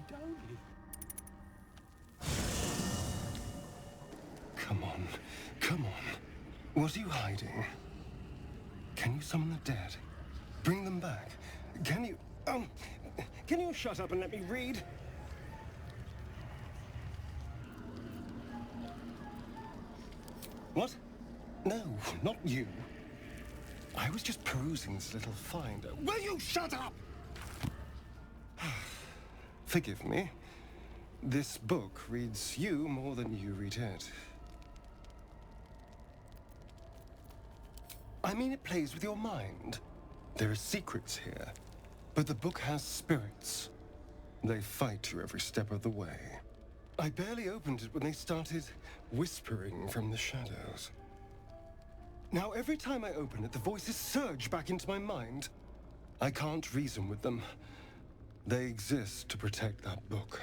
down. Come on. Come on. What are you hiding? Can you summon the dead? Bring them back. Can you... Can you shut up and let me read? What? No, not you. I was just perusing this little finder. Will you shut up? Forgive me. This book reads you more than you read it. I mean, it plays with your mind. There are secrets here. But the book has spirits. They fight you every step of the way. I barely opened it when they started whispering from the shadows. Now, every time I open it, the voices surge back into my mind. I can't reason with them. They exist to protect that book.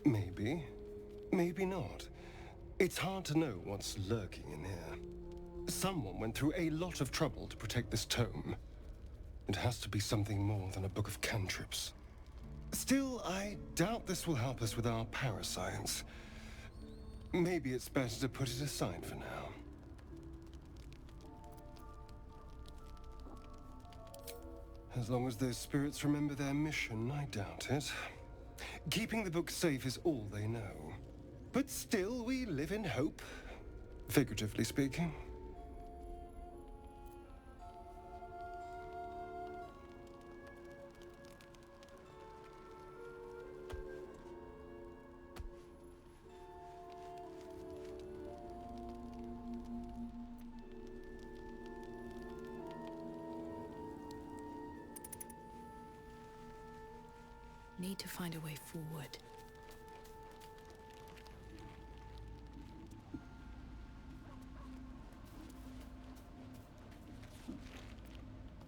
Maybe. Maybe not. It's hard to know what's lurking in here. Someone went through a lot of trouble to protect this tome. It has to be something more than a book of cantrips. Still, I doubt this will help us with our parascience. Maybe it's better to put it aside for now. As long as those spirits remember their mission, I doubt it. Keeping the book safe is all they know. But still, we live in hope, figuratively speaking. Need to find a way forward.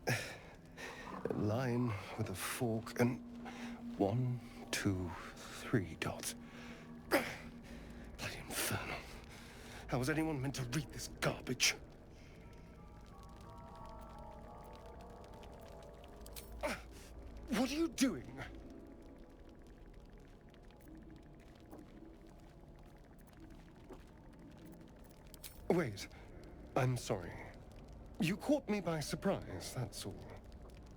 A line with a fork and 1, 2, 3 dots. Bloody infernal. How was anyone meant to read this garbage? What are you doing? Wait, I'm sorry. You caught me by surprise, that's all.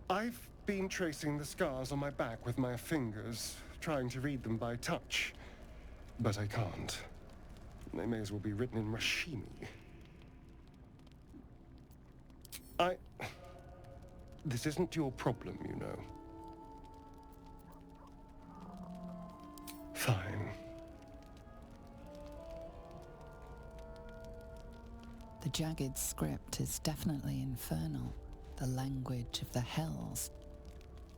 I've been tracing the scars on my back with my fingers, trying to read them by touch. But I can't. They may as well be written in Rashimi. This isn't your problem, you know. Fine. The jagged script is definitely infernal, the language of the hells,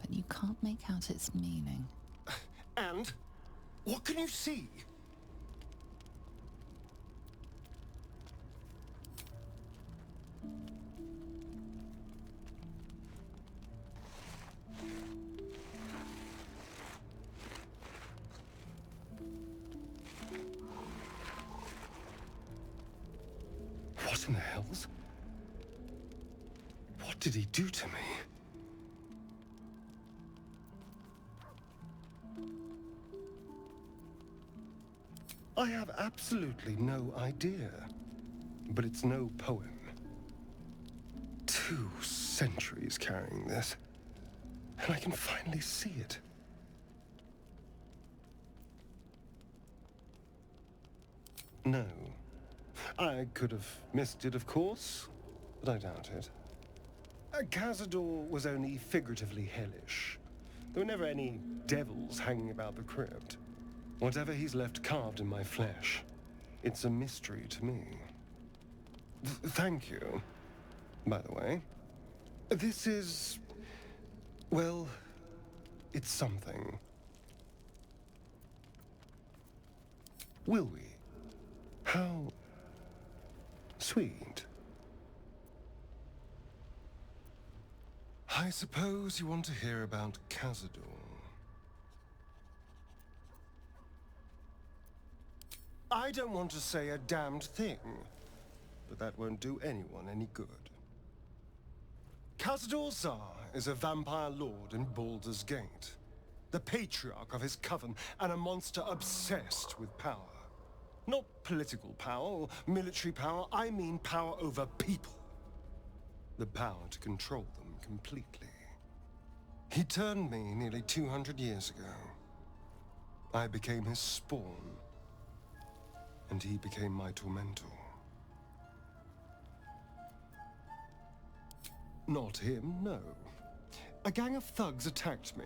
but you can't make out its meaning. And? What can you see? What in the hells? What did he do to me? I have absolutely no idea. But it's no poem. 2 centuries carrying this. And I can finally see it. No. I could have missed it, of course, but I doubt it. Cazador was only figuratively hellish. There were never any devils hanging about the crypt. Whatever he's left carved in my flesh, it's a mystery to me. Thank you, by the way. This is... well, it's something. Will we? How... sweet. I suppose you want to hear about Cazador. I don't want to say a damned thing, but that won't do anyone any good. Khazad Zar is a vampire lord in Baldur's Gate, the patriarch of his coven, and a monster obsessed with power. Not political power or military power, I mean power over people. The power to control them completely. He turned me nearly 200 years ago. I became his spawn, and he became my tormentor. Not him, no. A gang of thugs attacked me,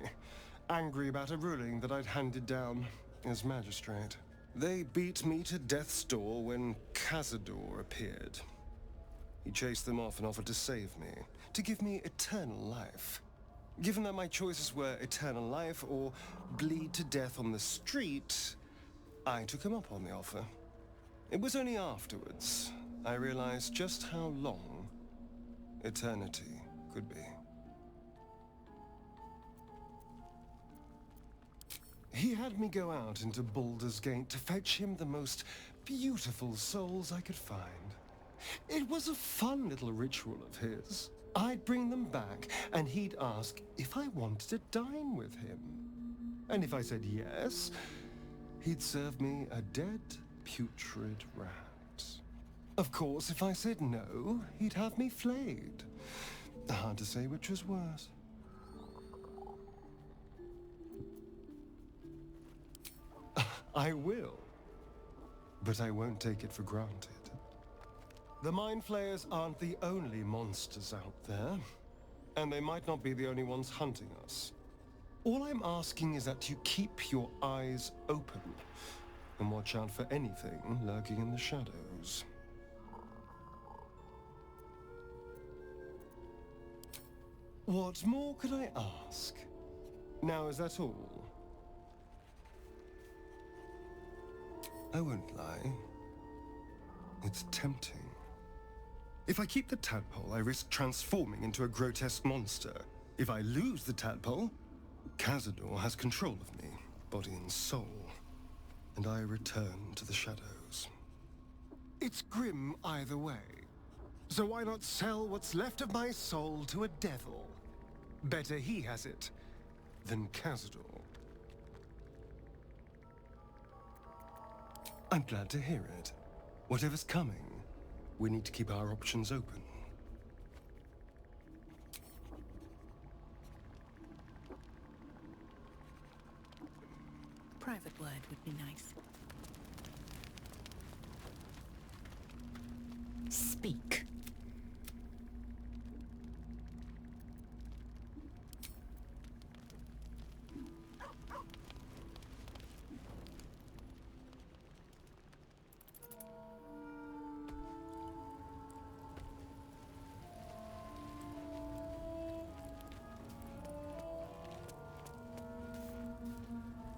angry about a ruling that I'd handed down as magistrate. They beat me to death's door when Khazad appeared. He chased them off and offered to save me, to give me eternal life. Given that my choices were eternal life or bleed to death on the street, I took him up on the offer. It was only afterwards I realized just how long eternity could be. He had me go out into Baldur's Gate to fetch him the most beautiful souls I could find. It was a fun little ritual of his. I'd bring them back, and he'd ask if I wanted to dine with him. And if I said yes, he'd serve me a dead, putrid rat. Of course, if I said no, he'd have me flayed. Hard to say which was worse. I will, but I won't take it for granted. The Mind Flayers aren't the only monsters out there, and they might not be the only ones hunting us. All I'm asking is that you keep your eyes open and watch out for anything lurking in the shadows. What more could I ask? Now, is that all? I won't lie. It's tempting. If I keep the tadpole, I risk transforming into a grotesque monster. If I lose the tadpole, Khazad has control of me, body and soul, and I return to the shadows. It's grim either way. So why not sell what's left of my soul to a devil? Better he has it than Khazad. I'm glad to hear it. Whatever's coming, we need to keep our options open. Private word would be nice. Speak.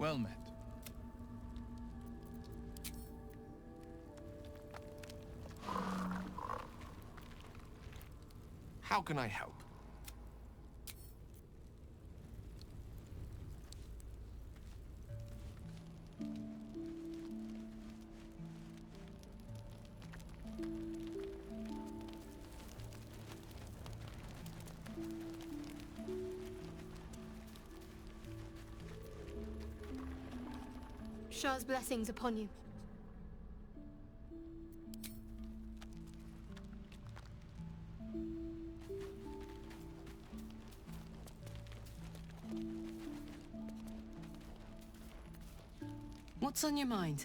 Well met. How can I help? Shah's blessings upon you. What's on your mind?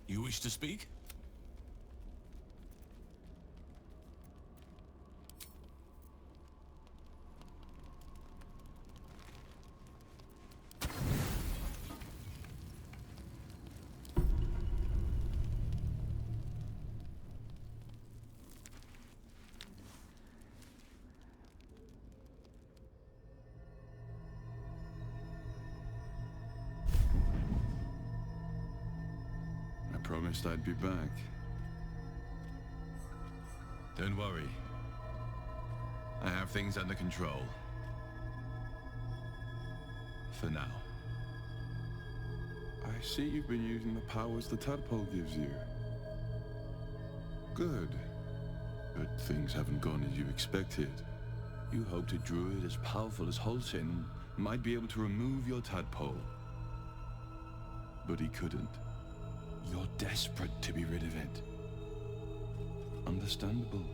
You wish to speak? Promised I'd be back. Don't worry. I have things under control. For now. I see you've been using the powers the tadpole gives you. Good. But things haven't gone as you expected. You hoped a druid as powerful as Halsin might be able to remove your tadpole. But he couldn't. You're desperate to be rid of it. Understandable.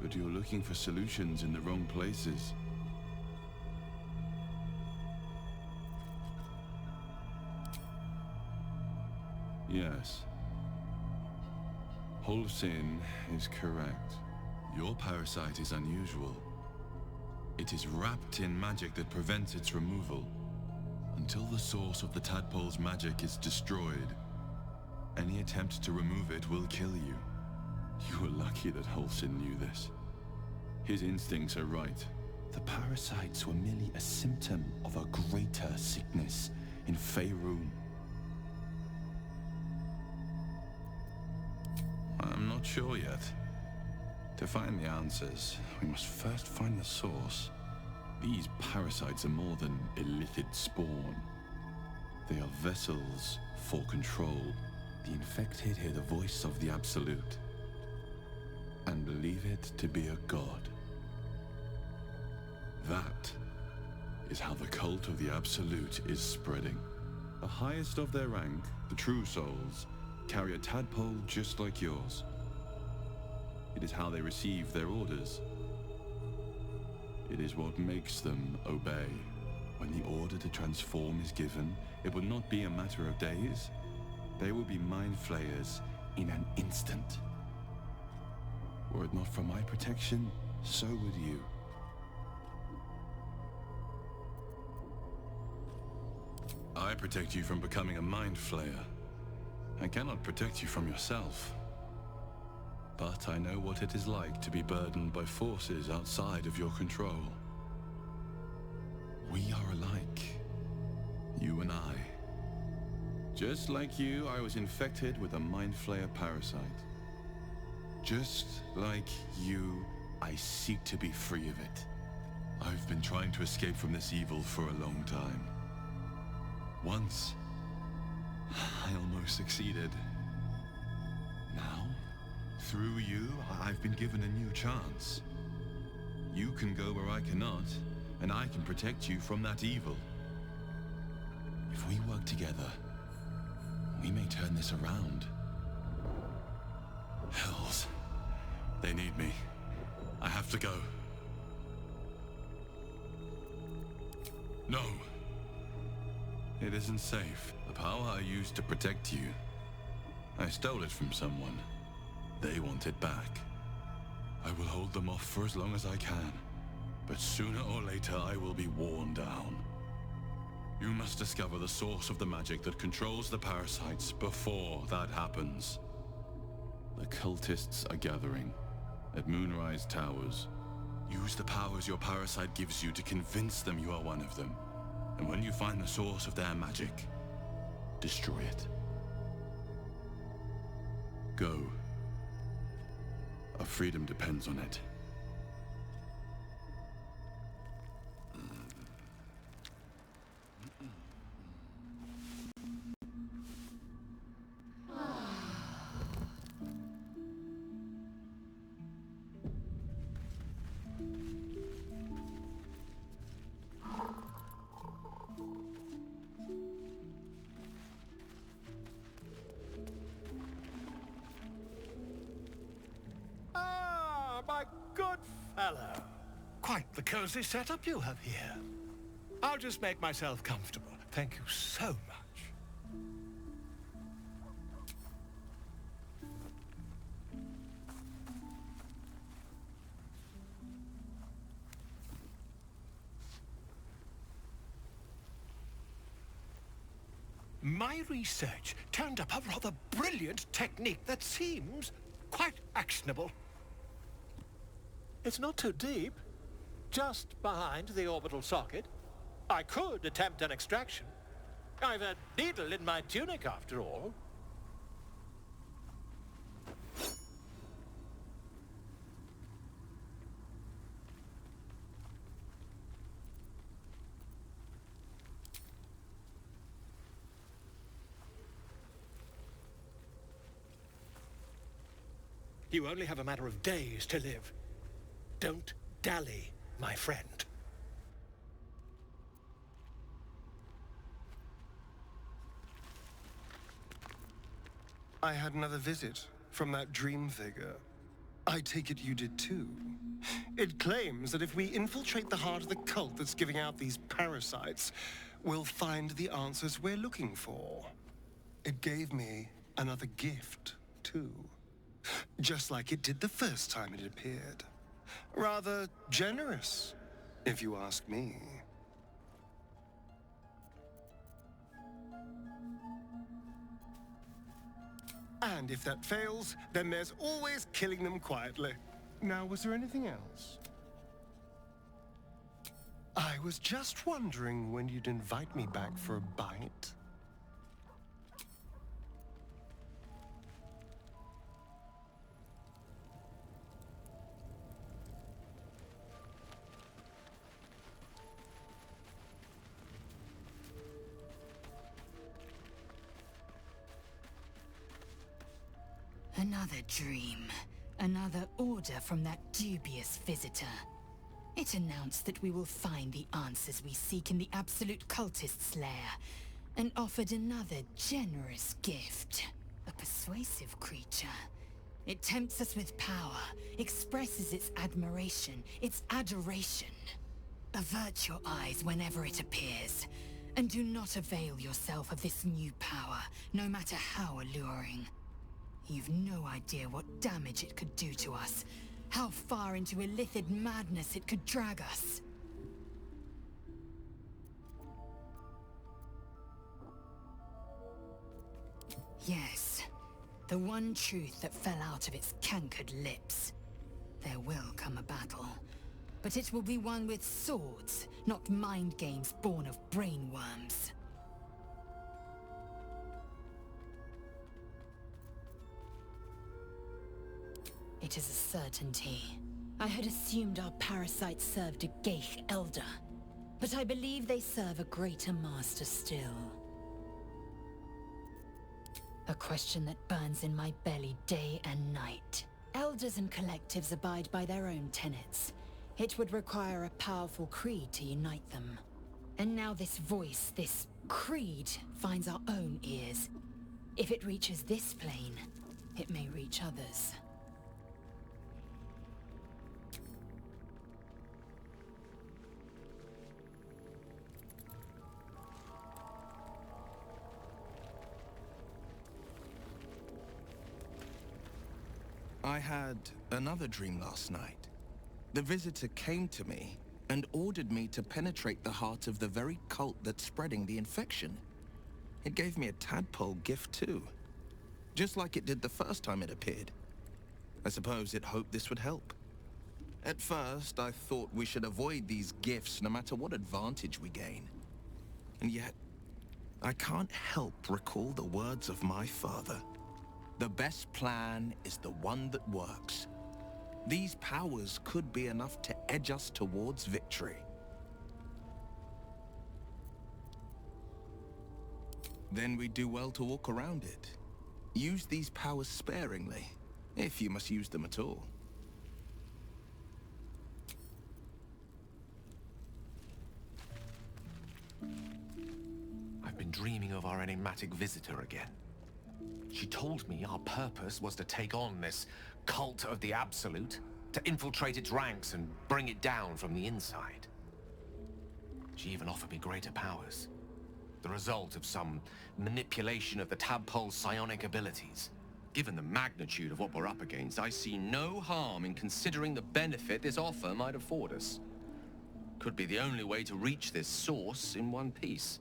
But you're looking for solutions in the wrong places. Yes. Halsin is correct. Your parasite is unusual. It is wrapped in magic that prevents its removal. Until the source of the tadpole's magic is destroyed, any attempt to remove it will kill you. You were lucky that Halsin knew this. His instincts are right. The parasites were merely a symptom of a greater sickness in Faerun. I'm not sure yet. To find the answers, we must first find the source. These parasites are more than illithid spawn. They are vessels for control. The infected hear the voice of the Absolute and believe it to be a god. That is how the cult of the Absolute is spreading. The highest of their rank, the true souls, carry a tadpole just like yours. It is how they receive their orders. It is what makes them obey. When the order to transform is given, it will not be a matter of days. They will be mind flayers in an instant. Were it not for my protection, so would you. I protect you from becoming a mind flayer. I cannot protect you from yourself. But I know what it is like to be burdened by forces outside of your control. We are alike, you and I. Just like you, I was infected with a Mind Flayer parasite. Just like you, I seek to be free of it. I've been trying to escape from this evil for a long time. Once, I almost succeeded. Now, through you, I've been given a new chance. You can go where I cannot, and I can protect you from that evil. If we work together, we may turn this around. Hells. They need me. I have to go. No. It isn't safe. The power I used to protect you, I stole it from someone. They want it back. I will hold them off for as long as I can. But sooner or later, I will be worn down. You must discover the source of the magic that controls the parasites before that happens. The cultists are gathering at Moonrise Towers. Use the powers your parasite gives you to convince them you are one of them. And when you find the source of their magic, destroy it. Go. Our freedom depends on it. My good fellow. Quite the cozy setup you have here. I'll just make myself comfortable. Thank you so much. My research turned up a rather brilliant technique that seems quite actionable. It's not too deep. Just behind the orbital socket. I could attempt an extraction. I've a needle in my tunic, after all. You only have a matter of days to live. Don't dally, my friend. I had another visit from that dream figure. I take it you did too. It claims that if we infiltrate the heart of the cult that's giving out these parasites, we'll find the answers we're looking for. It gave me another gift, too. Just like it did the first time it appeared. Rather generous, if you ask me. And if that fails, then there's always killing them quietly. Now, was there anything else? I was just wondering when you'd invite me back for a bite. Another dream. Another order from that dubious visitor. It announced that we will find the answers we seek in the Absolute Cultist's lair, and offered another generous gift. A persuasive creature. It tempts us with power, expresses its admiration, its adoration. Avert your eyes whenever it appears, and do not avail yourself of this new power, no matter how alluring. You've no idea what damage it could do to us, how far into illithid madness it could drag us. Yes, the one truth that fell out of its cankered lips. There will come a battle, but it will be one with swords, not mind games born of brainworms. It is a certainty. I had assumed our parasites served a Geich elder, but I believe they serve a greater master still. A question that burns in my belly day and night. Elders and collectives abide by their own tenets. It would require a powerful creed to unite them. And now this voice, this creed, finds our own ears. If it reaches this plane, it may reach others. I had another dream last night. The visitor came to me and ordered me to penetrate the heart of the very cult that's spreading the infection. It gave me a tadpole gift too, just like it did the first time it appeared. I suppose it hoped this would help. At first, I thought we should avoid these gifts no matter what advantage we gain. And yet, I can't help recall the words of my father. The best plan is the one that works. These powers could be enough to edge us towards victory. Then we do well to walk around it. Use these powers sparingly, if you must use them at all. I've been dreaming of our enigmatic visitor again. She told me our purpose was to take on this cult of the Absolute, to infiltrate its ranks and bring it down from the inside. She even offered me greater powers, the result of some manipulation of the tadpole's psionic abilities. Given the magnitude of what we're up against, I see no harm in considering the benefit this offer might afford us. Could be the only way to reach this source in one piece.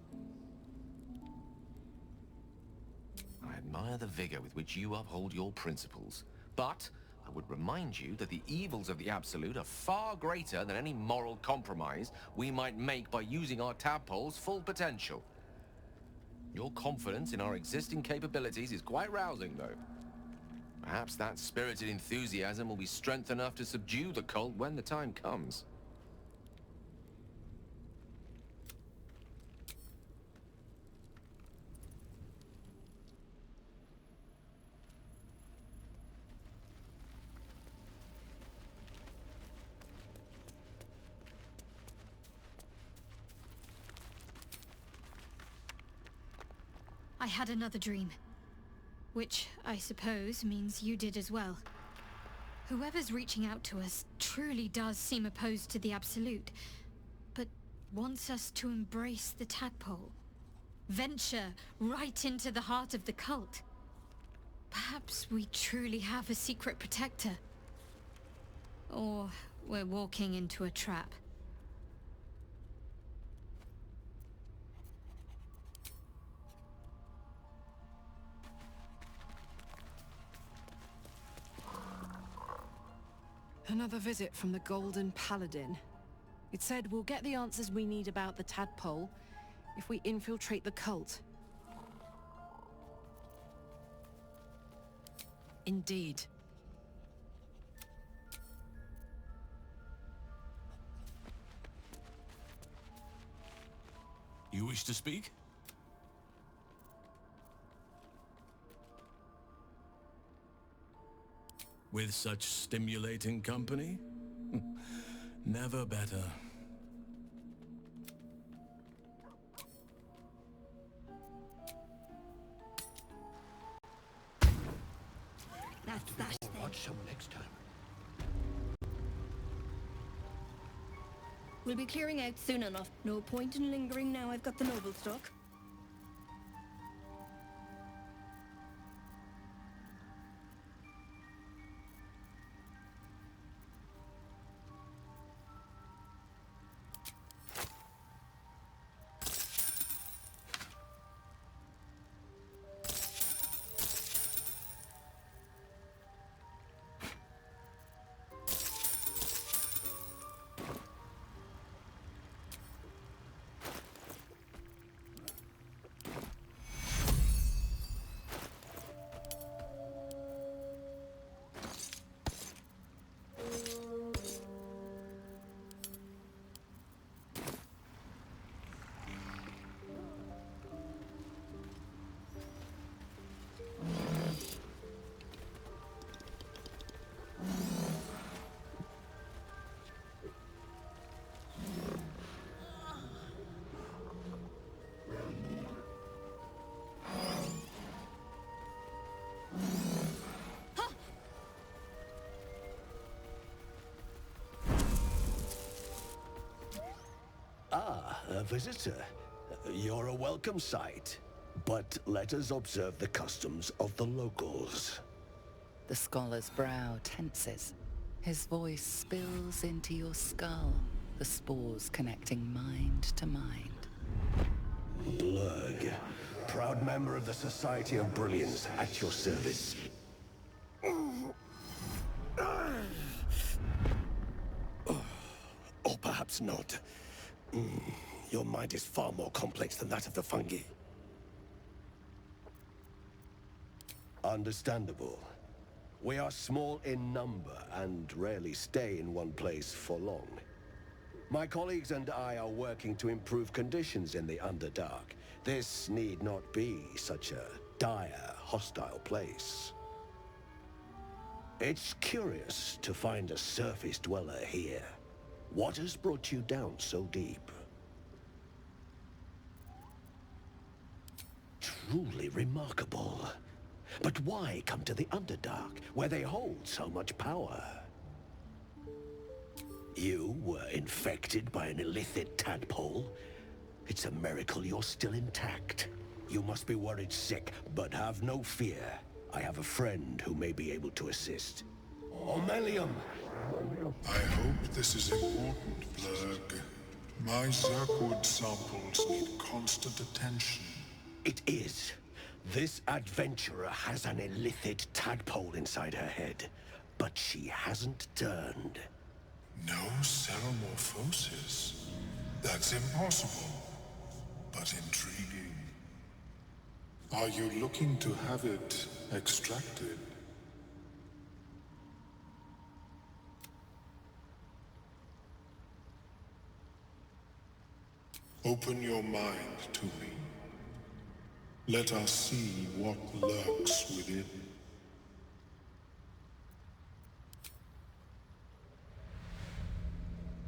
I admire the vigor with which you uphold your principles, but I would remind you that the evils of the Absolute are far greater than any moral compromise we might make by using our tadpole's full potential. Your confidence in our existing capabilities is quite rousing, though. Perhaps that spirited enthusiasm will be strength enough to subdue the cult when the time comes. I had another dream. Which, I suppose, means you did as well. Whoever's reaching out to us truly does seem opposed to the Absolute, but wants us to embrace the tadpole. Venture right into the heart of the cult. Perhaps we truly have a secret protector. Or we're walking into a trap. Another visit from the Golden Paladin. It said we'll get the answers we need about the tadpole if we infiltrate the cult. Indeed. You wish to speak? With such stimulating company? Never better. That's that thing. Watch some next time. We'll be clearing out soon enough. No point in lingering now I've got the noble stock. A visitor. You're a welcome sight. But let us observe the customs of the locals. The scholar's brow tenses. His voice spills into your skull, the spores connecting mind to mind. Blurg, proud member of the Society of Brilliance, at your service. Or perhaps not. Your mind is far more complex than that of the fungi. Understandable. We are small in number and rarely stay in one place for long. My colleagues and I are working to improve conditions in the Underdark. This need not be such a dire, hostile place. It's curious to find a surface dweller here. What has brought you down so deep? Truly remarkable. But why come to the Underdark, where they hold so much power? You were infected by an illithid tadpole? It's a miracle you're still intact. You must be worried sick, but have no fear. I have a friend who may be able to assist. Omelium! I hope this is important, Blurg. My Zerkwood samples need constant attention. It is. This adventurer has an illithid tadpole inside her head, but she hasn't turned. No ceremorphosis. That's impossible, but intriguing. Are you looking to have it extracted? Open your mind to me. Let us see what lurks within.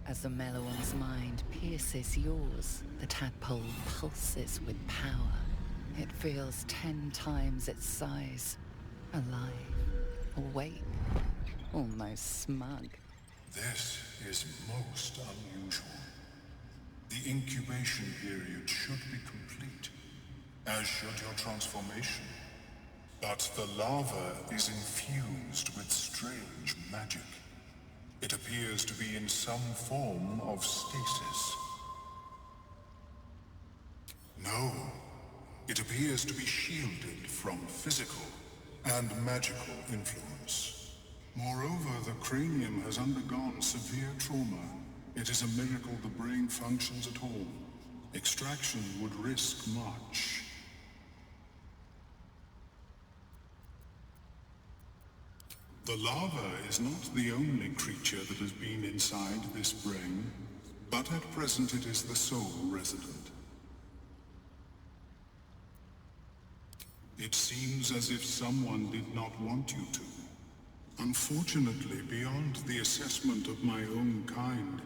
As the Meloan's mind pierces yours, the tadpole pulses with power. It feels 10 times its size. Alive, awake, almost smug. This is most unusual. The incubation period should be complete, as should your transformation. But the lava is infused with strange magic. It appears to be in some form of stasis. No, it appears to be shielded from physical and magical influence. Moreover, the cranium has undergone severe trauma. It is a miracle the brain functions at all. Extraction would risk much. The lava is not the only creature that has been inside this brain, but at present it is the sole resident. It seems as if someone did not want you to. Unfortunately, beyond the assessment of my own kind,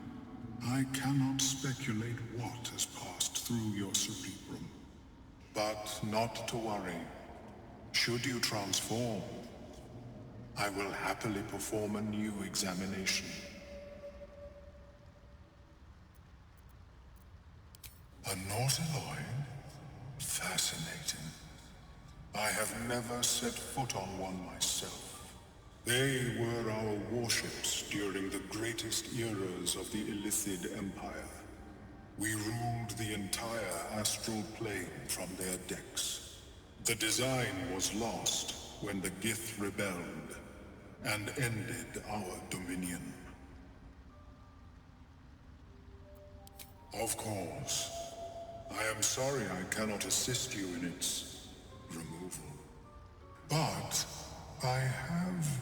I cannot speculate what has passed through your cerebrum. But not to worry. Should you transform, I will happily perform a new examination. A Nautiloid? Fascinating. I have never set foot on one myself. They were our warships during the greatest eras of the Illithid Empire. We ruled the entire astral plane from their decks. The design was lost when the Gith rebelled and ended our dominion. Of course, I am sorry I cannot assist you in its removal. But I have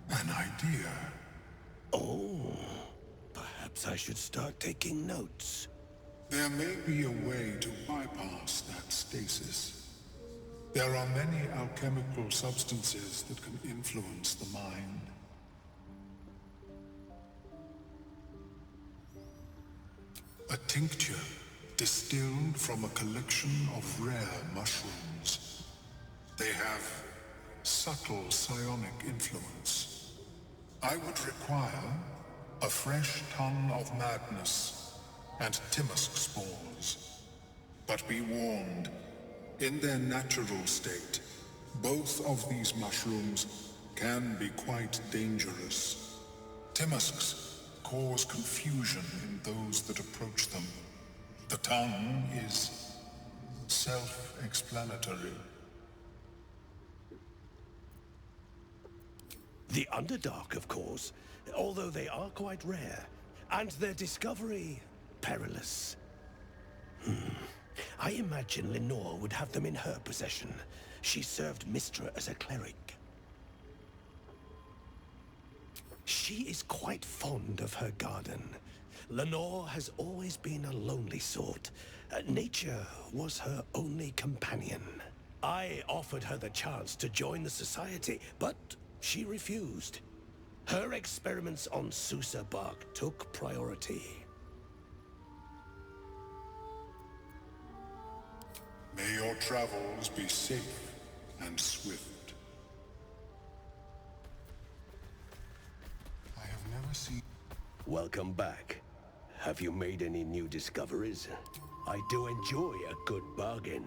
an idea. Oh, perhaps I should start taking notes. There may be a way to bypass that stasis. There are many alchemical substances that can influence the mind. A tincture distilled from a collection of rare mushrooms. They have subtle psionic influence. I would require a fresh ton of madness and Timusk spores. But be warned, in their natural state, both of these mushrooms can be quite dangerous. Timusks cause confusion in those that approach them. The tongue is self-explanatory. The Underdark, of course, although they are quite rare, and their discovery perilous. I imagine Lenore would have them in her possession. She served Mystra as a cleric. She is quite fond of her garden. Lenore has always been a lonely sort. Nature was her only companion. I offered her the chance to join the society, but she refused. Her experiments on Sussur bark took priority. May your travels be safe and swift. I have never seen... Welcome back. Have you made any new discoveries? I do enjoy a good bargain,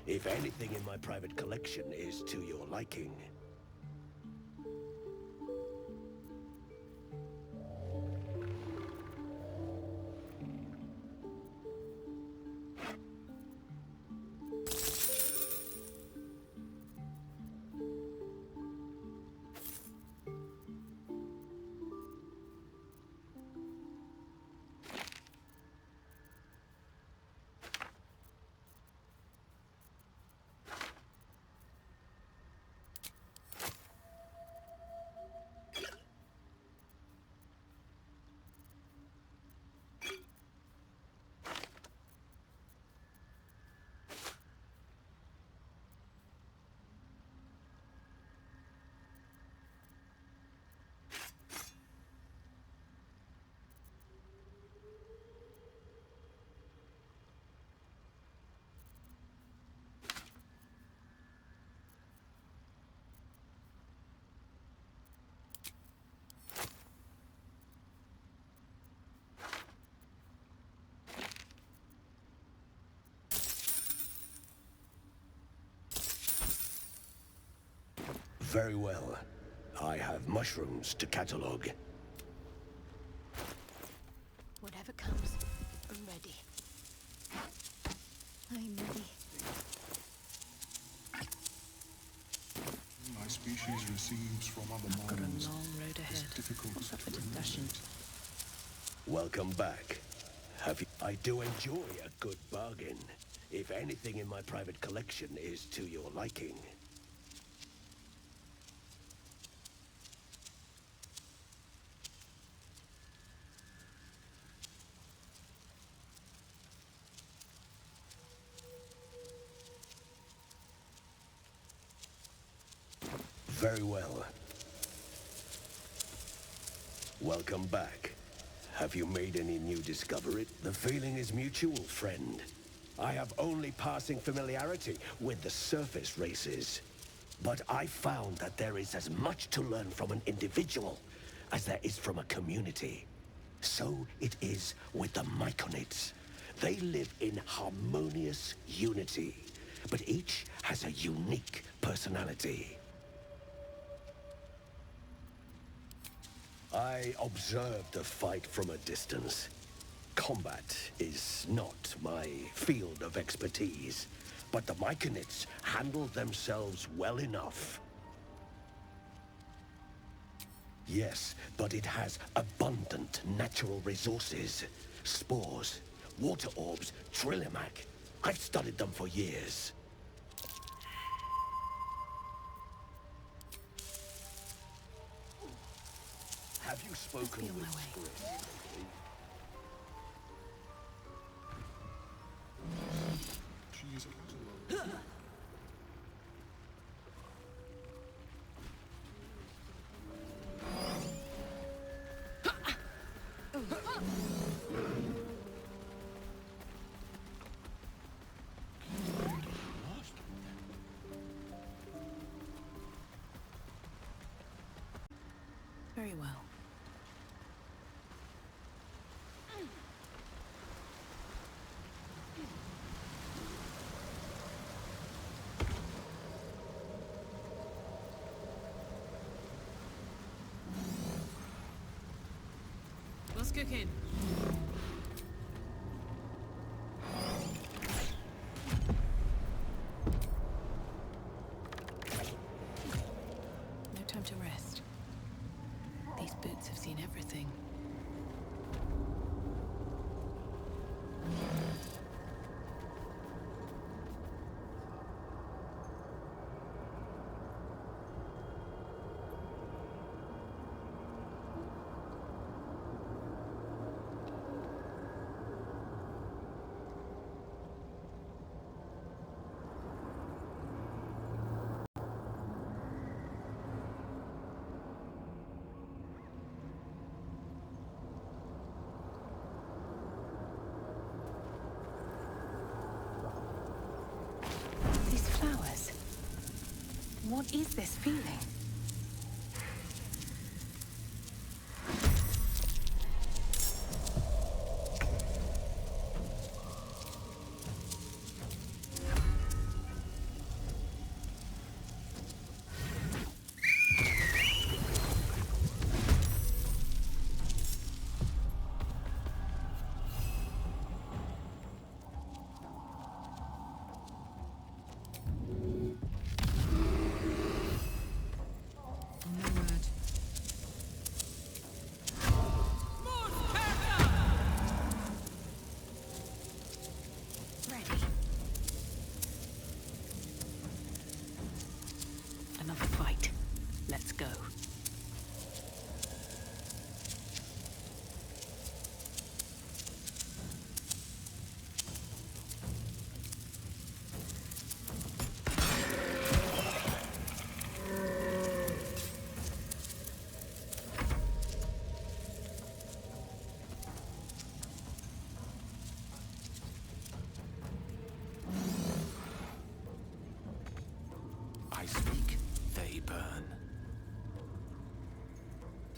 if anything in my private collection is to your liking. Very well. I have mushrooms to catalog. Whatever comes, I'm ready. I'm ready. My species receives from other minds. Got a long road ahead. It's difficult to Tactician. Welcome back. I do enjoy a good bargain. If anything in my private collection is to your liking. Very well. Welcome back. Have you made any new discovery? The feeling is mutual, friend. I have only passing familiarity with the surface races. But I found that there is as much to learn from an individual as there is from a community. So it is with the myconids. They live in harmonious unity, but each has a unique personality. I observed the fight from a distance. Combat is not my field of expertise, but the myconids handle themselves well enough. Yes, but it has abundant natural resources. Spores, water orbs, Trillimac. I've studied them for years. Have you spoken with Spring? She is Very well. What's cooking? No time to rest. These boots have seen everything. What is this feeling?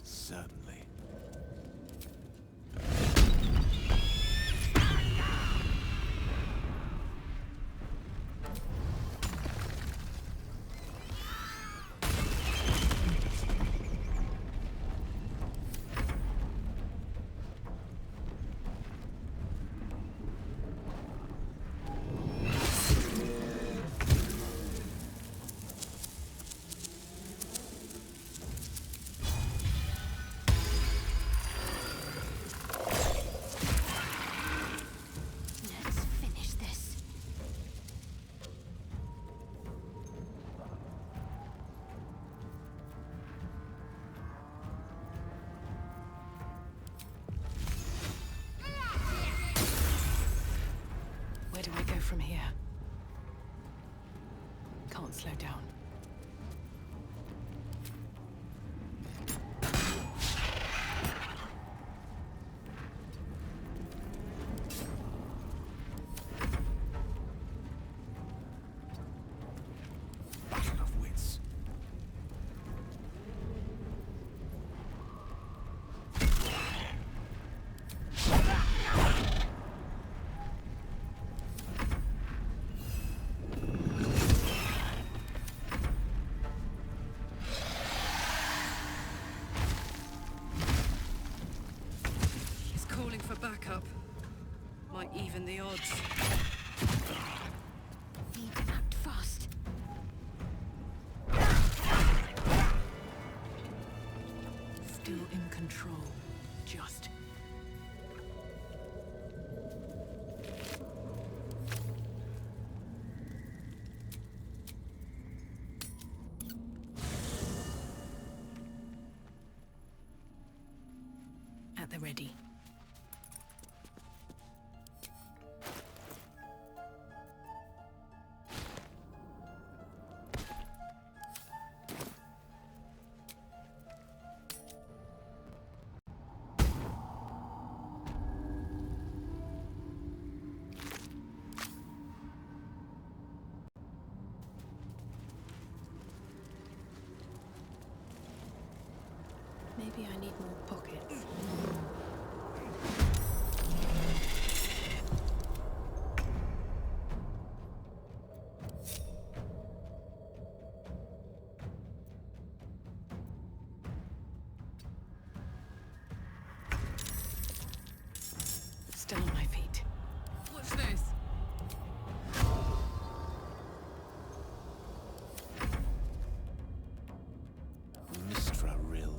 Certainly. from here. Can't slow down. Battle of wits. He's calling for backup. Might even the odds. Need to act fast. Still in control. Just. At the ready. Maybe I need more pockets. Still on my feet. What's this? Mistra Rill.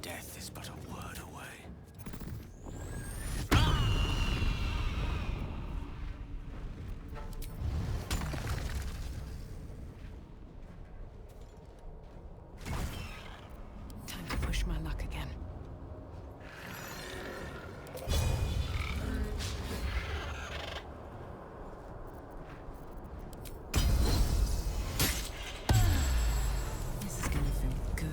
Death is but a word away. Time to push my luck again. This is gonna feel good.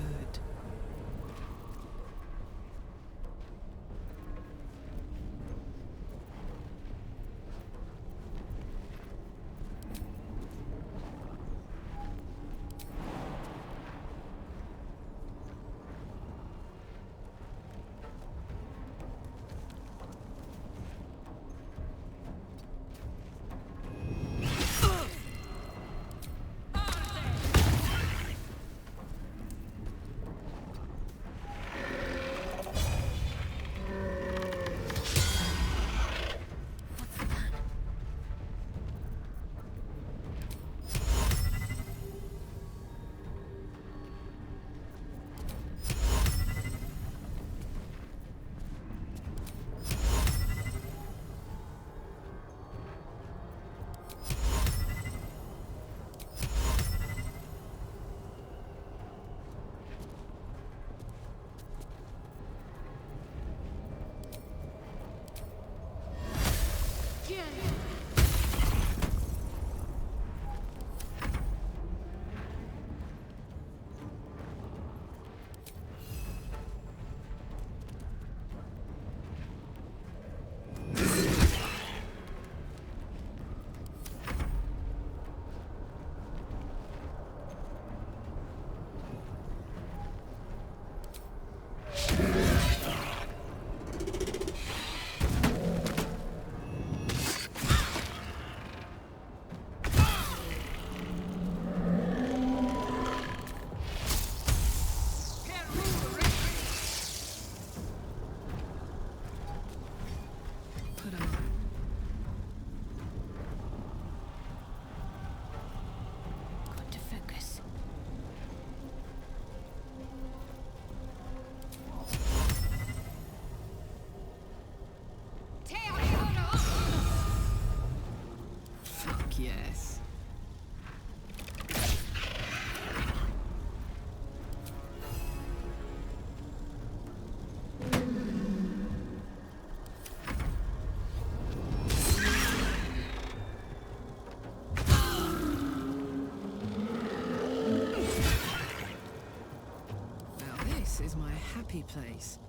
This is my happy place.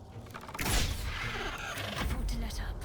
Can't afford to let up.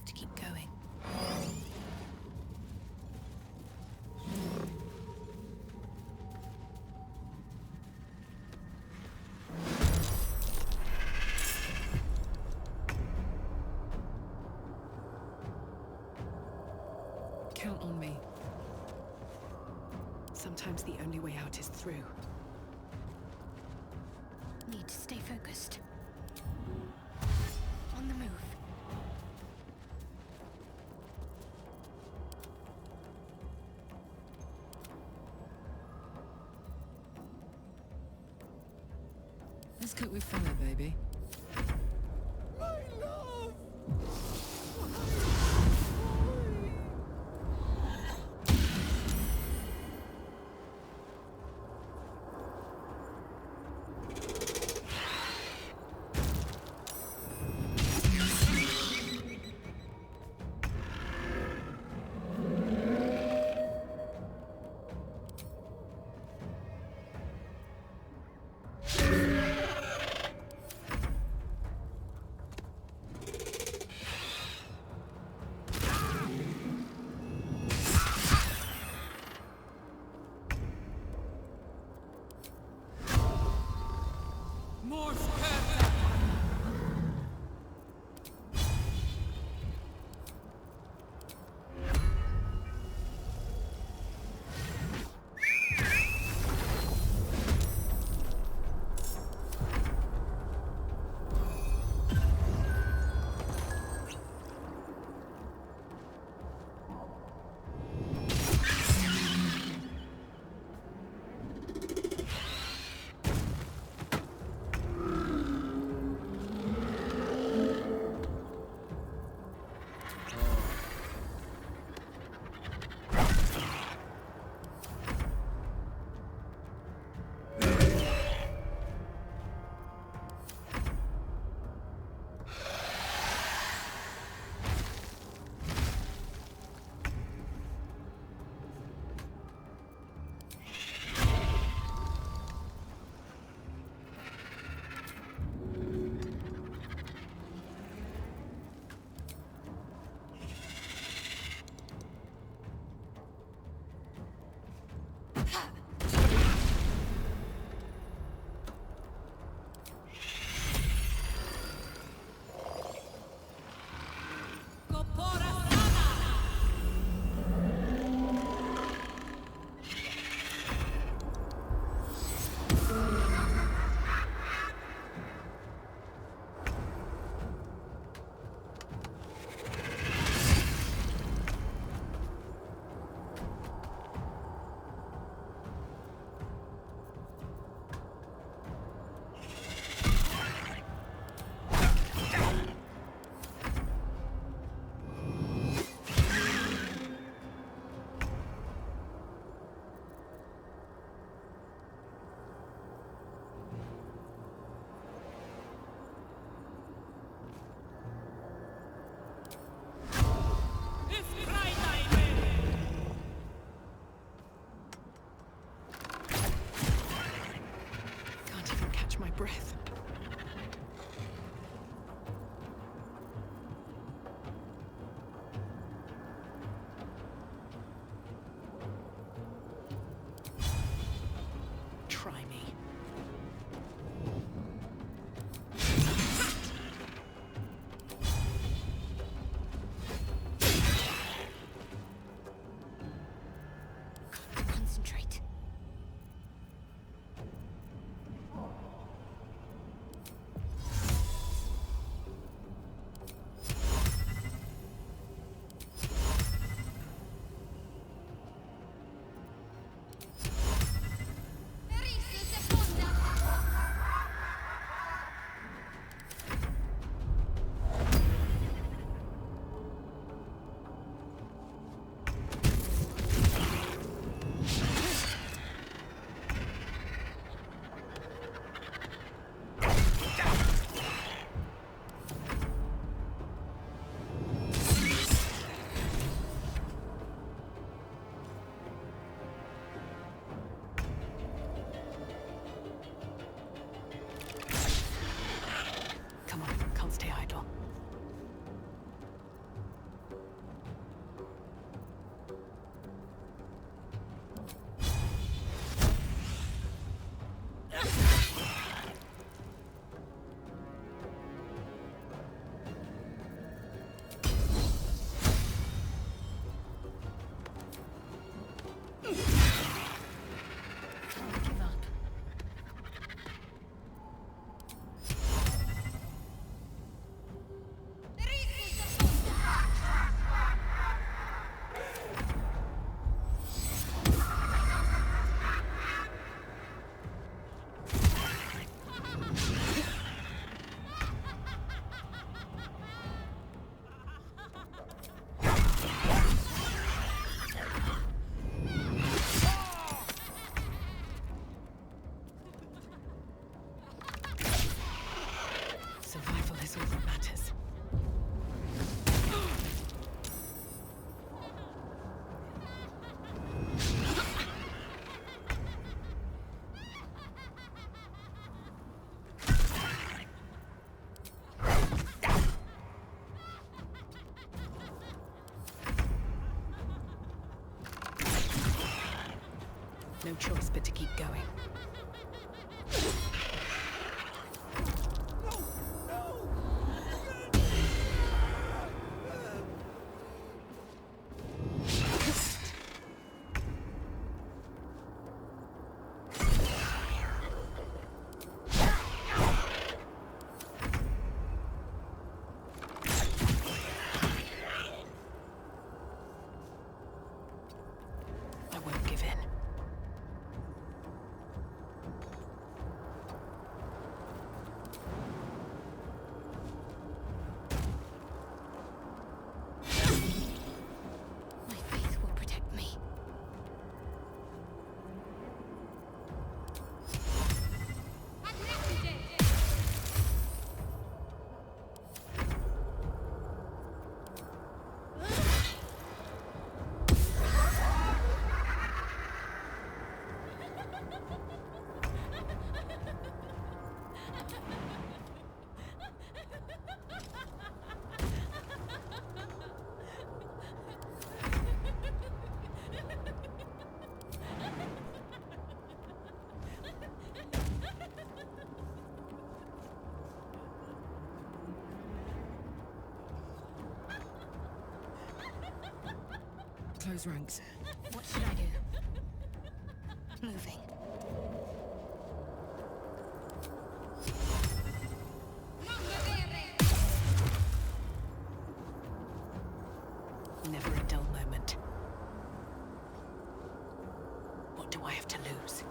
To keep going. Count on me. Sometimes the only way out is through. Need to stay focused. On the move. Let's cook with fire, baby. breath. No choice but to keep going. Close ranks. What should I do? Moving. Never a dull moment. What do I have to lose?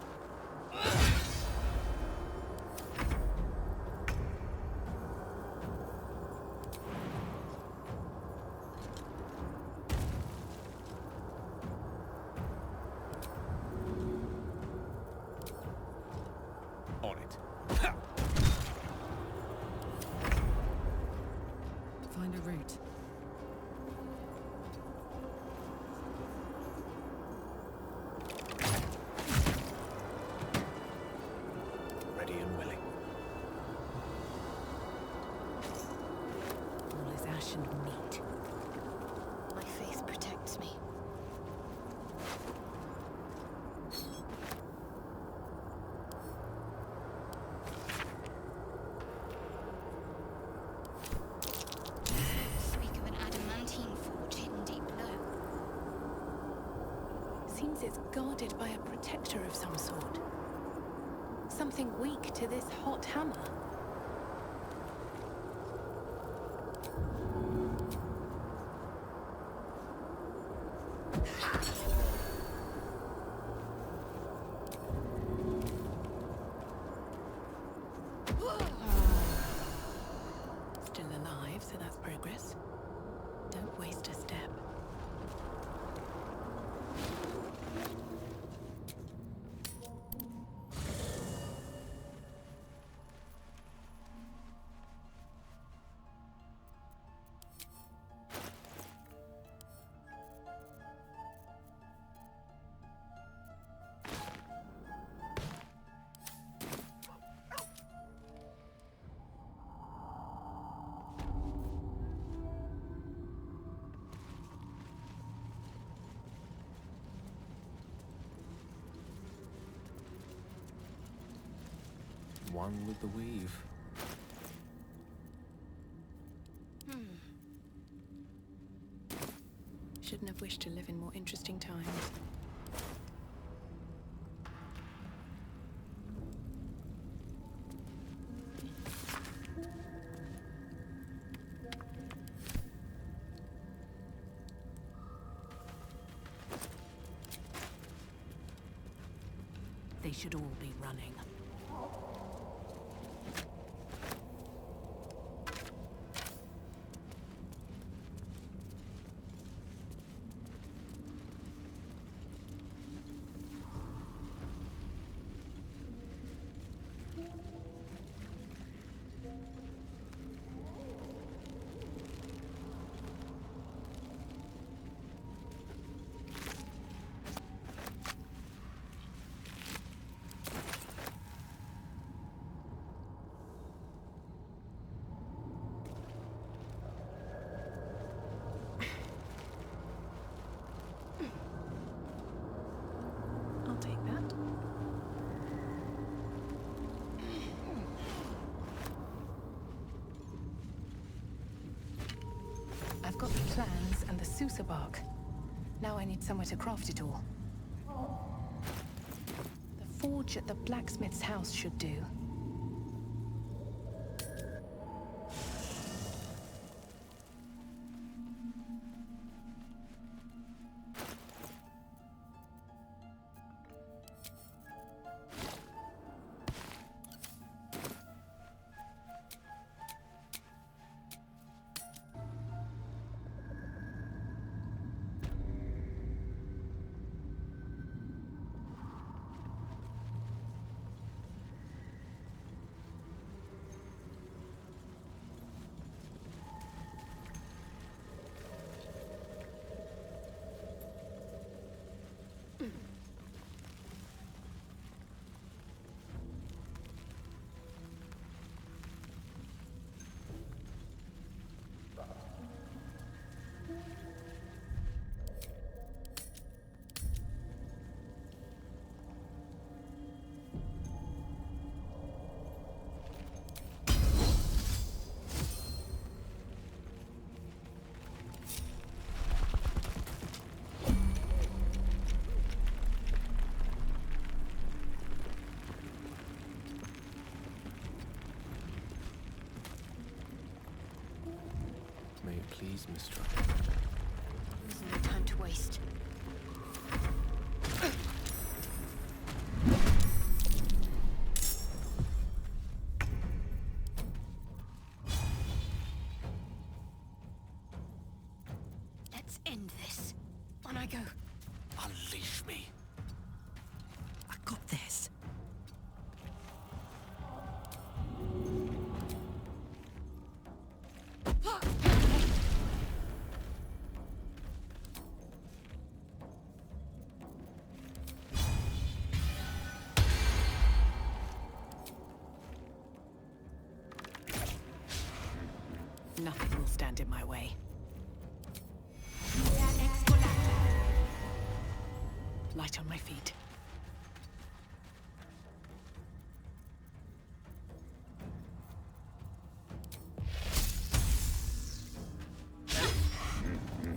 On it. Find a route. Ready and willing. All is ash and meat. My faith protects me. Speak of an adamantine forge hidden deep below. Seems it's guarded by a protector of some sort. Something weak to this hot hammer. Still alive, so that's progress. Don't waste a step. One with the weave. Shouldn't have wished to live in more interesting times. They should all be running. clans and the Sussur bark. Now I need somewhere to craft it all. The forge at the blacksmith's house should do. May it please, Mistress. There's no time to waste. Let's end this. On I go. Unleash me. I got this. Nothing will stand in my way. Light on my feet.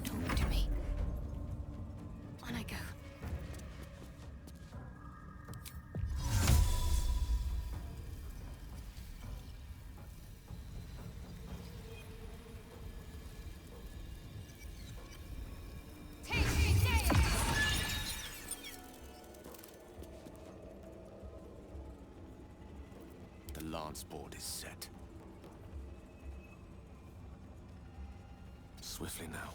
Talk to me. On I go. The lance board is set. Swiftly now.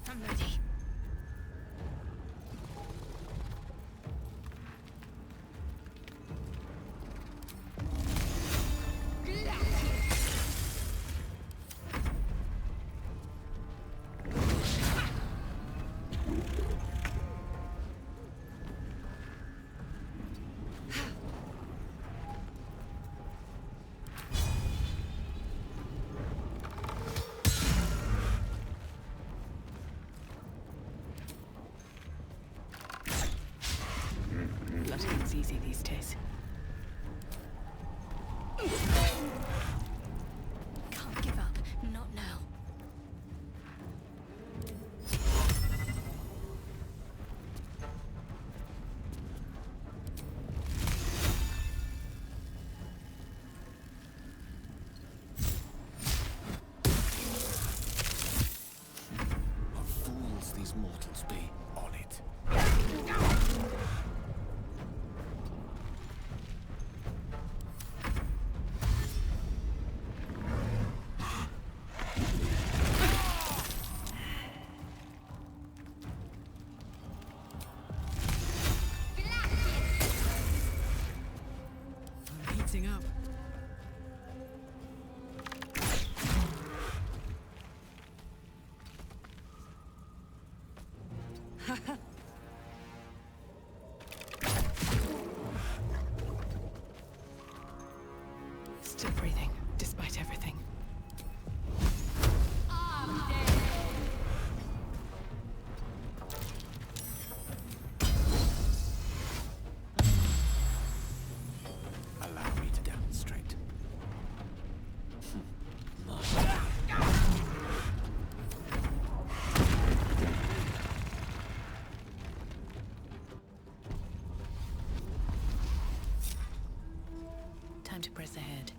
I'm ready. Bloodhound's easy these days. Can't give up. Not now. What fools these mortals be. On it. I'm heating up. Still breathing, despite everything. Time to press ahead.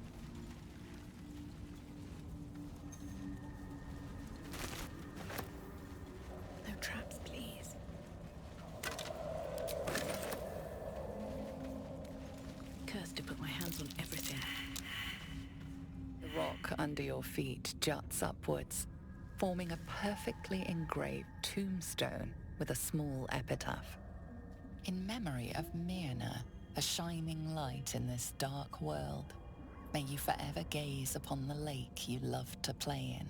No traps, please. Cursed to put my hands on everything. The rock under your feet juts upwards, forming a perfectly engraved tombstone with a small epitaph. In memory of Myrna, a shining light in this dark world, may you forever gaze upon the lake you loved to play in.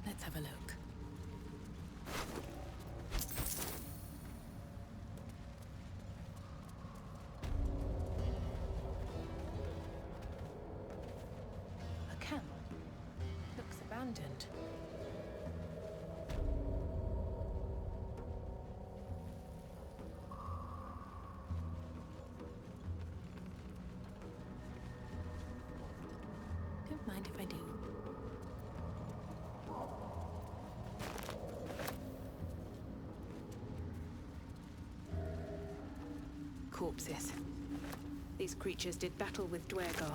Let's have a look. A camp. Looks abandoned. Don't mind if I do. Corpses. These creatures did battle with Duergar.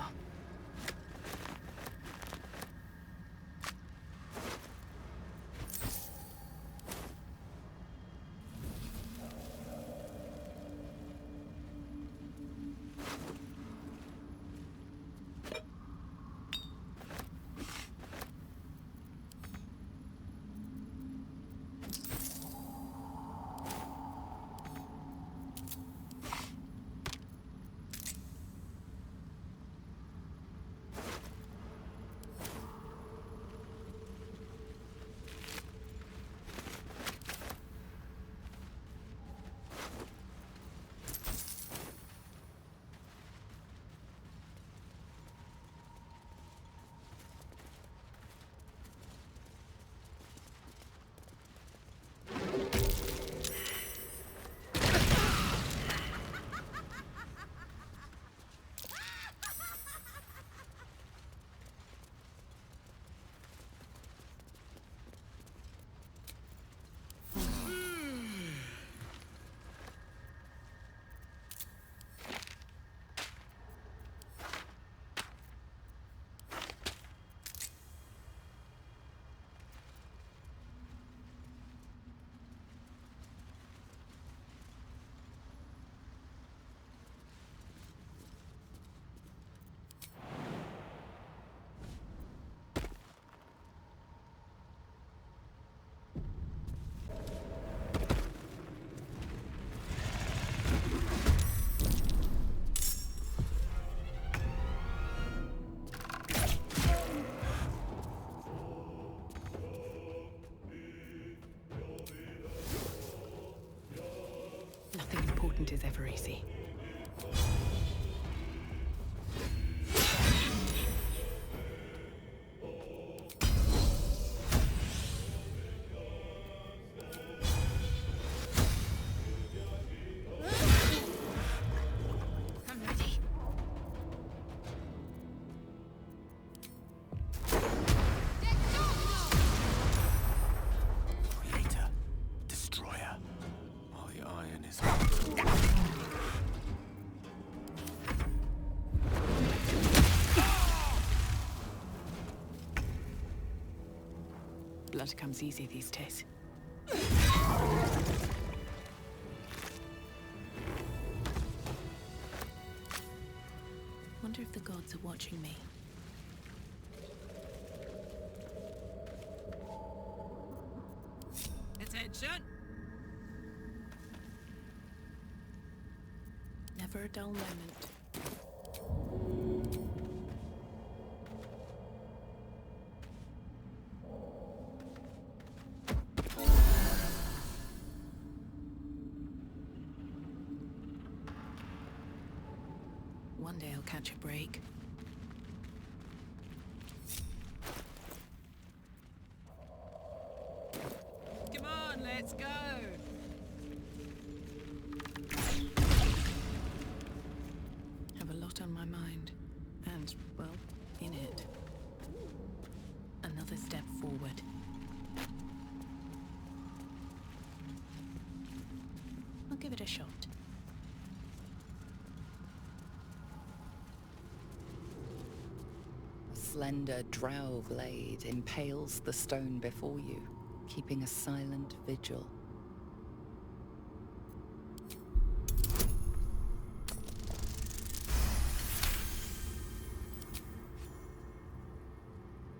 Nothing important is ever easy. I'm ready. Creator, destroyer. While the iron is Blood comes easy these days. Wonder if the gods are watching me. Attention! Never a dull moment. catch a break. Come on, let's go! Have a lot on my mind. And, well, in it. Another step forward. I'll give it a shot. A slender drow blade impales the stone before you, keeping a silent vigil.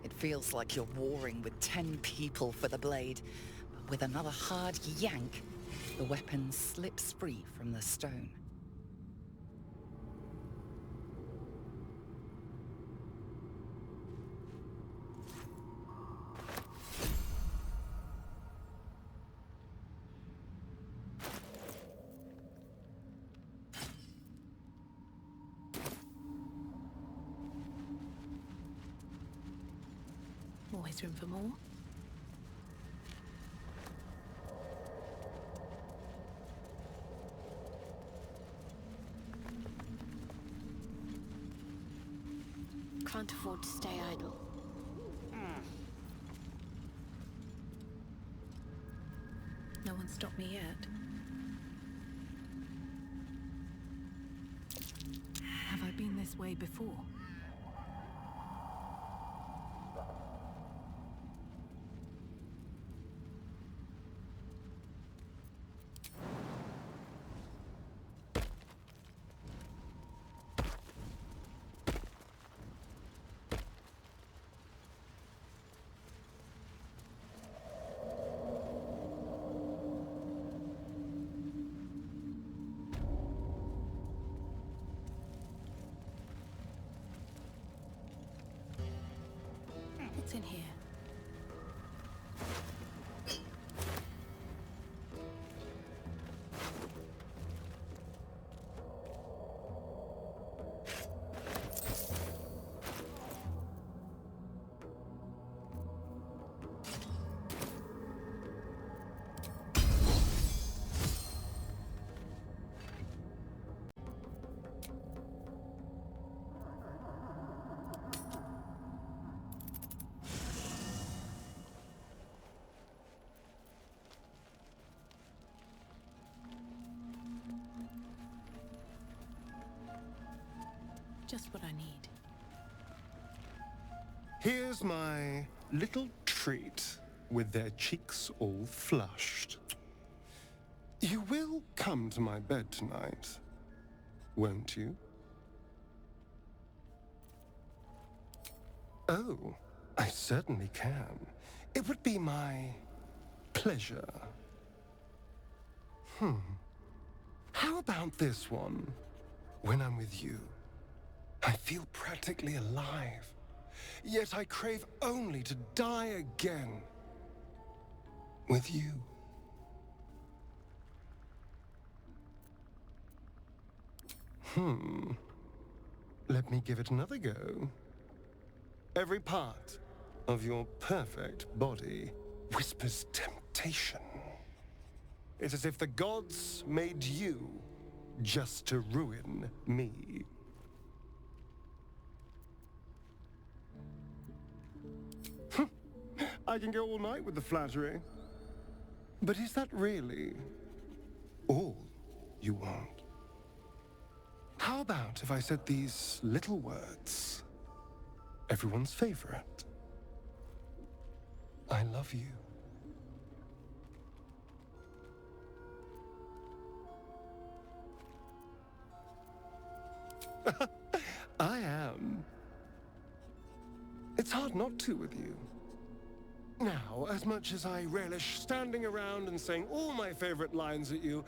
It feels like you're warring with 10 people for the blade, but with another hard yank, the weapon slips free from the stone. Always room for more. Can't afford to stay idle. No one stopped me yet. Have I been this way before? What's in here? Just what I need. Here's my little treat with their cheeks all flushed. You will come to my bed tonight, won't you? Oh, I certainly can. It would be my pleasure. How about this one? When I'm with you, I feel practically alive. Yet I crave only to die again. With you. Let me give it another go. Every part of your perfect body whispers temptation. It's as if the gods made you just to ruin me. I can go all night with the flattery. But is that really all you want? How about if I said these little words? Everyone's favorite. I love you. I am. It's hard not to with you. Now, as much as I relish standing around and saying all my favorite lines at you,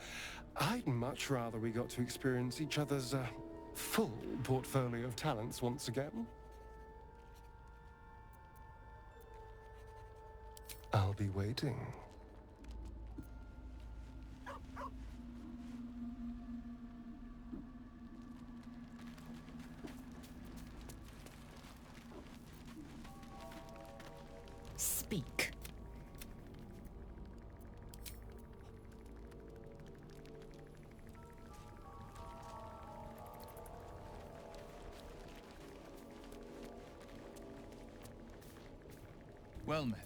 I'd much rather we got to experience each other's full portfolio of talents once again. I'll be waiting. Speak. Well met.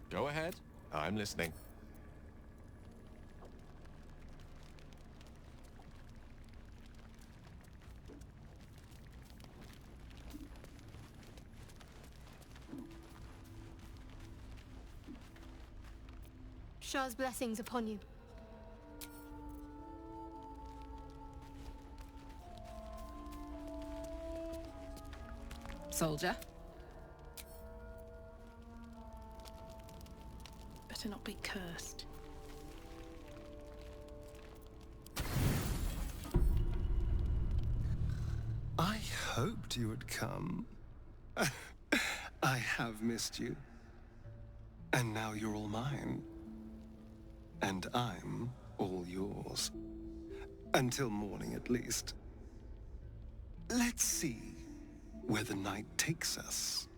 Go ahead. I'm listening. Shah's blessings upon you. Soldier. Better not be cursed. I hoped you would come. I have missed you. And now you're all mine. And I'm all yours. Until morning, at least. Let's see where the night takes us.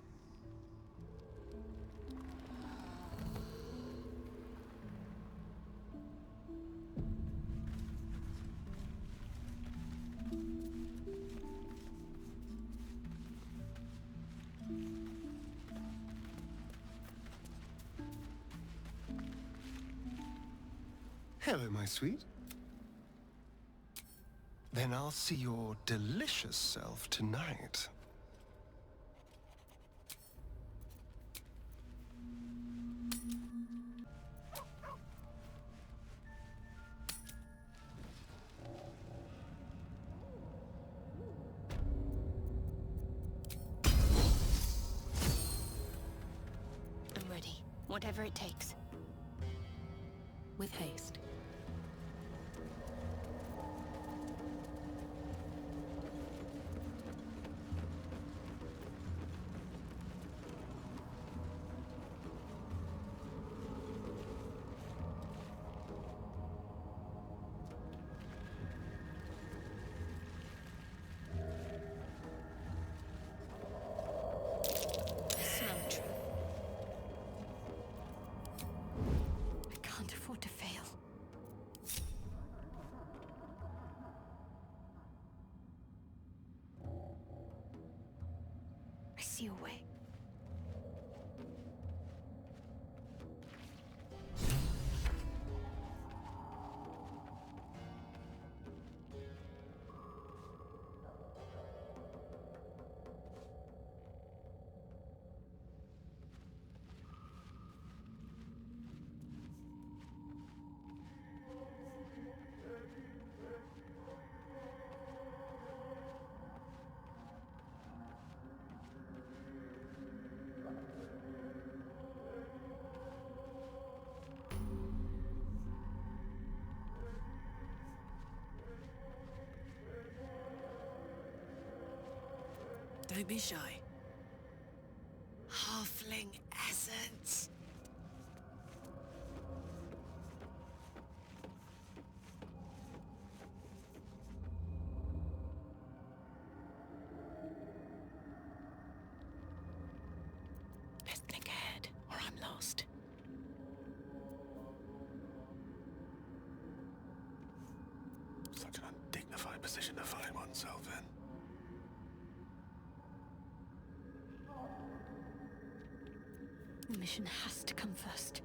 Hello, my sweet. Then I'll see your delicious self tonight. I'm ready. Whatever it takes. With haste. See a way. Don't be shy. Halfling essence. Let's think ahead, or I'm lost. Such an undignified position to find oneself in. The mission has to come first.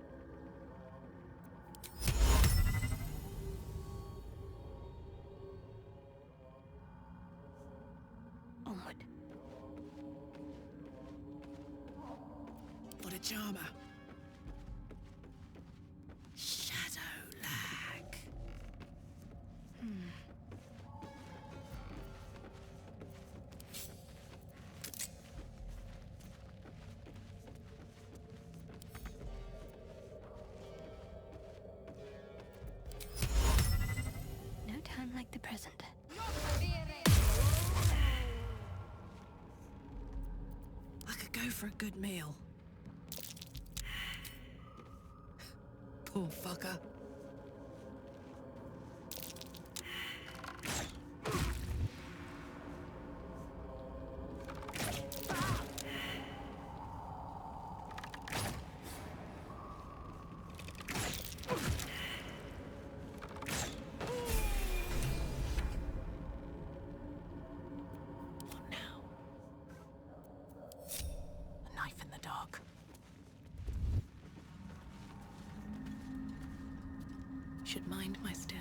Onward. What a charmer. Shadowheart. No time like the present. I could go for a good meal. Poor fucker. Should mind my step.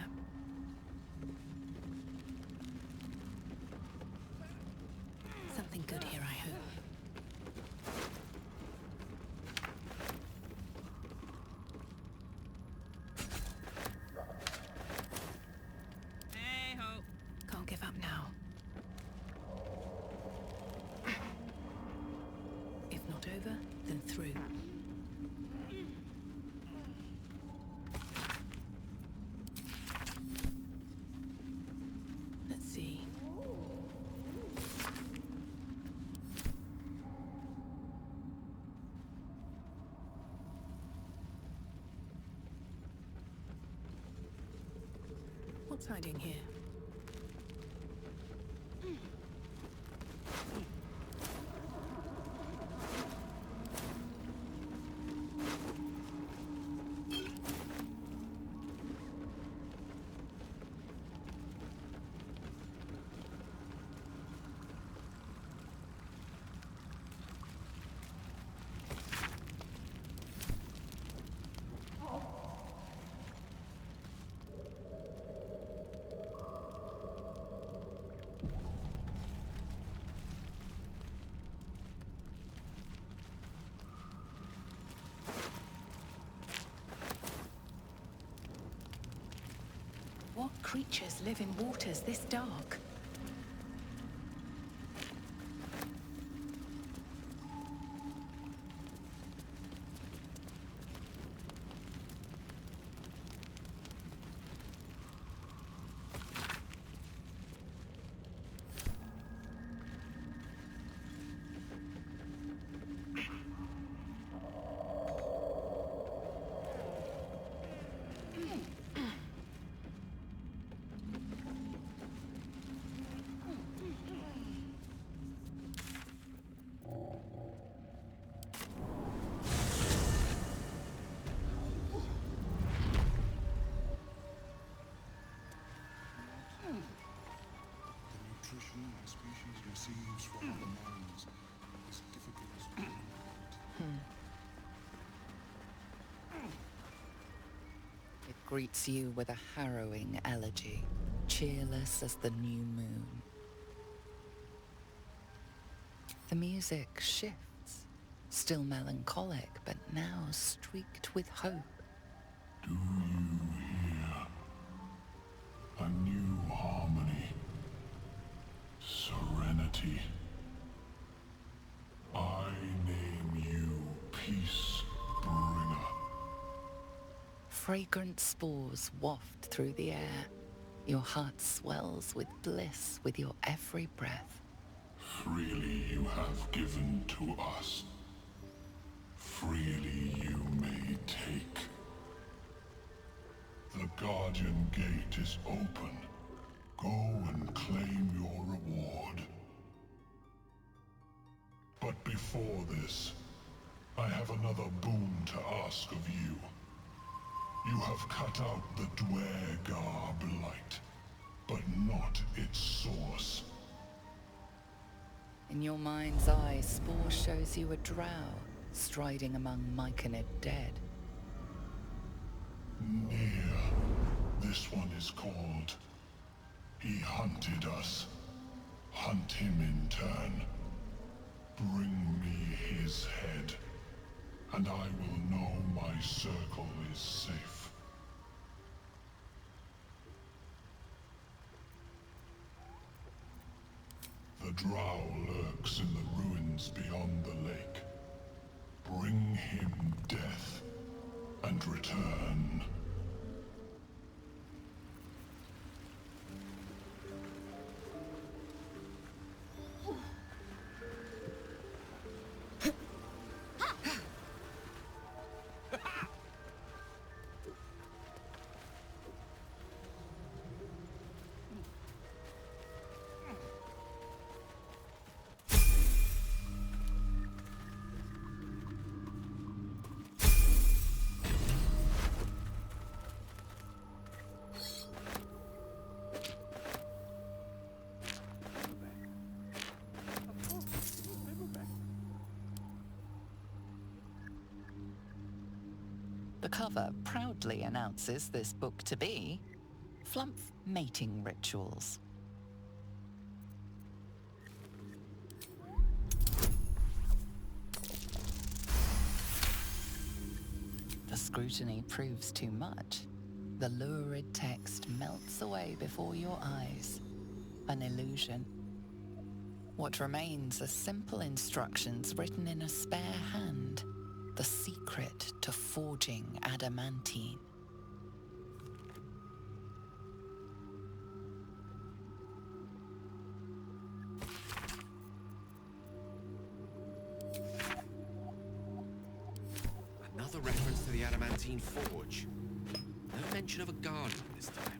Something good here, I hope. Hey ho! Can't give up now. If not over, then through. Let's see. What's hiding here? What creatures live in waters this dark? Receives from the mines is difficult. It greets you with a harrowing elegy, cheerless as the new moon. The music shifts, still melancholic, but now streaked with hope. Do you hear a new harmony? Serenity. I name you Peace Bringer. Fragrant spores waft through the air. Your heart swells with bliss with your every breath. Freely you have given to us. Freely you may take. The Guardian Gate is open. Go and claim your reward. But before this, I have another boon to ask of you. You have cut out the Duergar blight, but not its source. In your mind's eye, Spore shows you a drow striding among myconid dead. Near. This one is called. He hunted us. Hunt him in turn. Bring me his head, and I will know my circle is safe. The drow lurks in the ruins beyond the lake. Bring him death, and return. The cover proudly announces this book to be Flumph Mating Rituals. The scrutiny proves too much. The lurid text melts away before your eyes. An illusion. What remains are simple instructions written in a spare hand. The secret to forging adamantine. Another reference to the adamantine forge. No mention of a garden this time.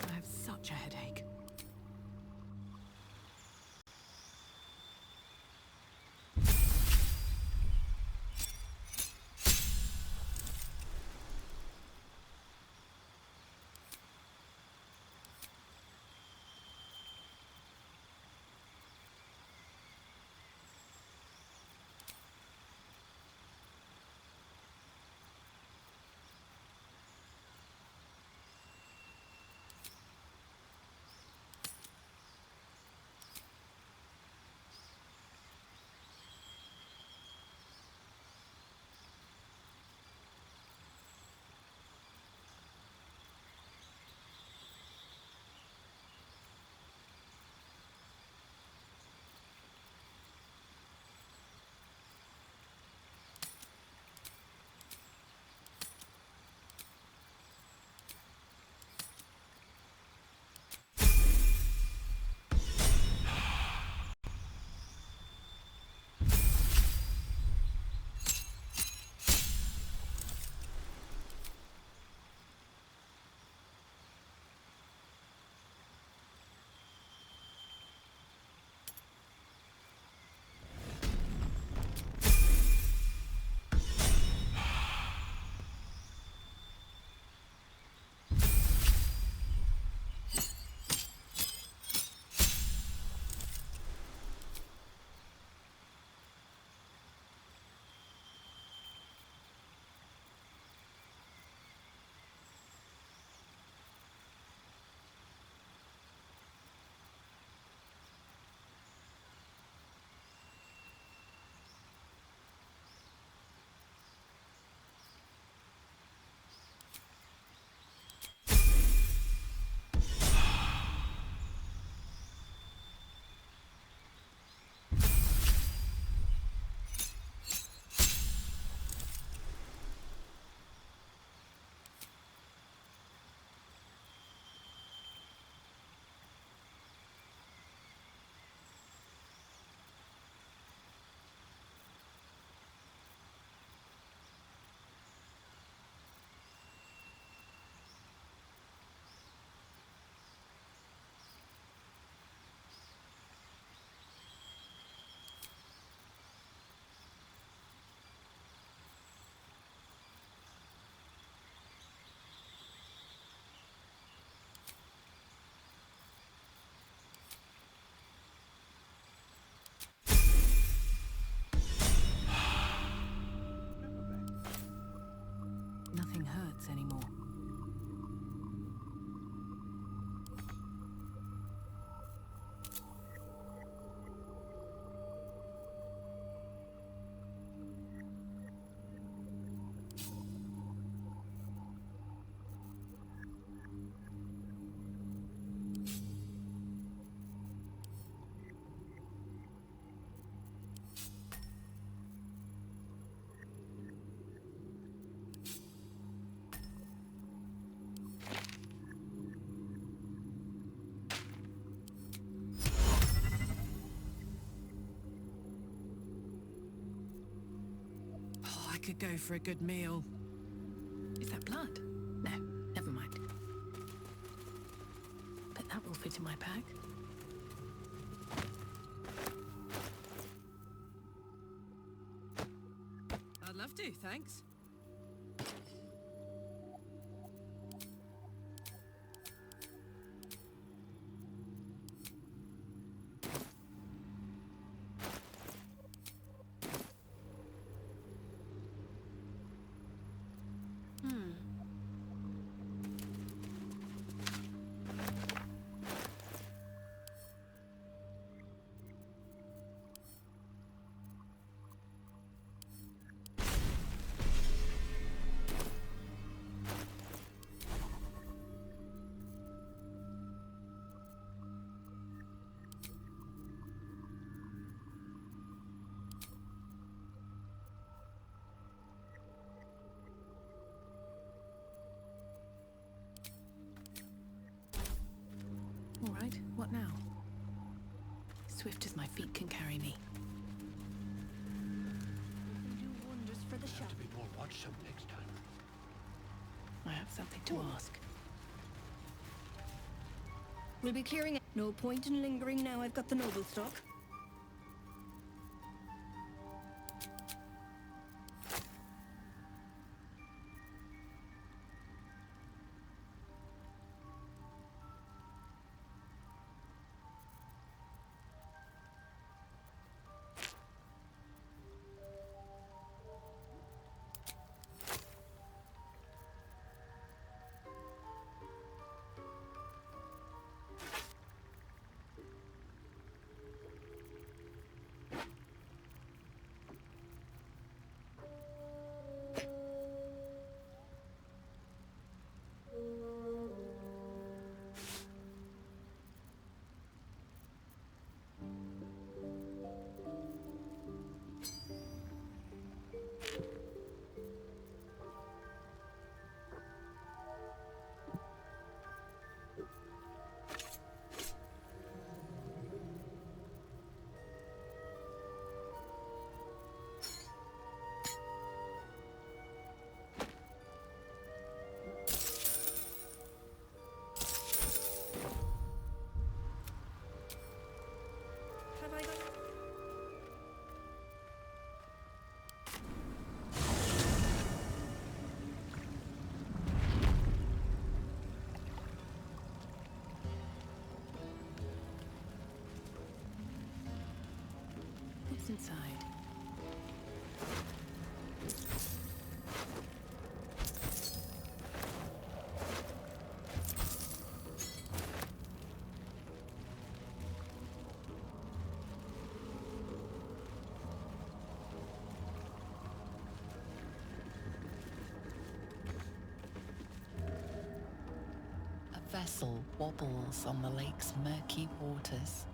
I have such a headache. Nothing hurts anymore. I could go for a good meal. Is that blood? No, never mind. But that will fit in my bag. I'd love to, thanks. What now? Swift as my feet can carry me. Do wonders for the shop. To be more watchsome next time. I have something to ask. We'll be clearing it. No point in lingering now I've got the noble stock. Have I got... What's inside? A vessel wobbles on the lake's murky waters.